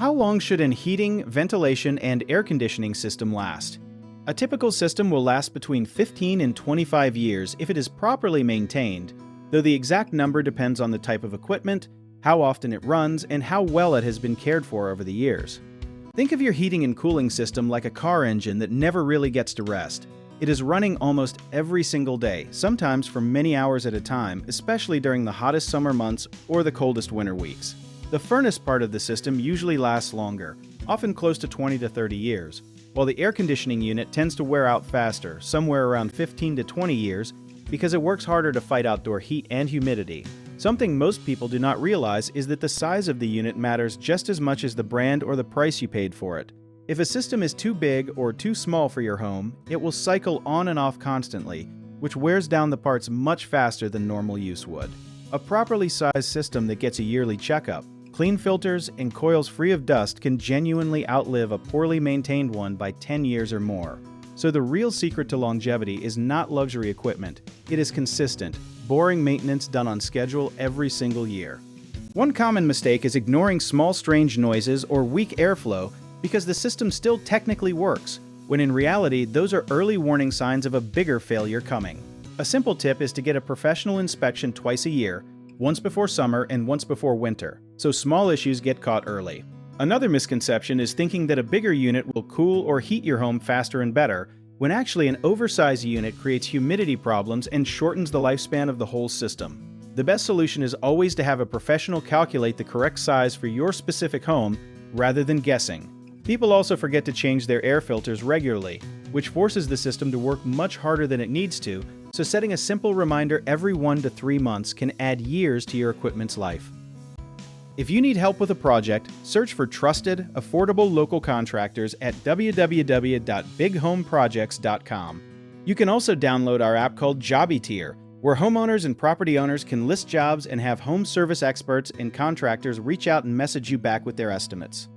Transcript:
How long should an heating, ventilation, and air conditioning system last? A typical system will last between 15 and 25 years if it is properly maintained, though the exact number depends on the type of equipment, how often it runs, and how well it has been cared for over the years. Think of your heating and cooling system like a car engine that never really gets to rest. It is running almost every single day, sometimes for many hours at a time, especially during the hottest summer months or the coldest winter weeks. The furnace part of the system usually lasts longer, often close to 20 to 30 years, while the air conditioning unit tends to wear out faster, somewhere around 15 to 20 years, because it works harder to fight outdoor heat and humidity. Something most people do not realize is that the size of the unit matters just as much as the brand or the price you paid for it. If a system is too big or too small for your home, it will cycle on and off constantly, which wears down the parts much faster than normal use would. A properly sized system that gets a yearly checkup, clean filters, and coils free of dust can genuinely outlive a poorly maintained one by 10 years or more. So the real secret to longevity is not luxury equipment, it is consistent, boring maintenance done on schedule every single year. One common mistake is ignoring small strange noises or weak airflow because the system still technically works, when in reality those are early warning signs of a bigger failure coming. A simple tip is to get a professional inspection twice a year, once before summer and once before winter, so small issues get caught early. Another misconception is thinking that a bigger unit will cool or heat your home faster and better, when actually an oversized unit creates humidity problems and shortens the lifespan of the whole system. The best solution is always to have a professional calculate the correct size for your specific home rather than guessing. People also forget to change their air filters regularly, which forces the system to work much harder than it needs to, so setting a simple reminder every 1 to 3 months can add years to your equipment's life. If you need help with a project, search for trusted, affordable local contractors at www.bighomeprojects.com. You can also download our app called Jobby Tier, where homeowners and property owners can list jobs and have home service experts and contractors reach out and message you back with their estimates.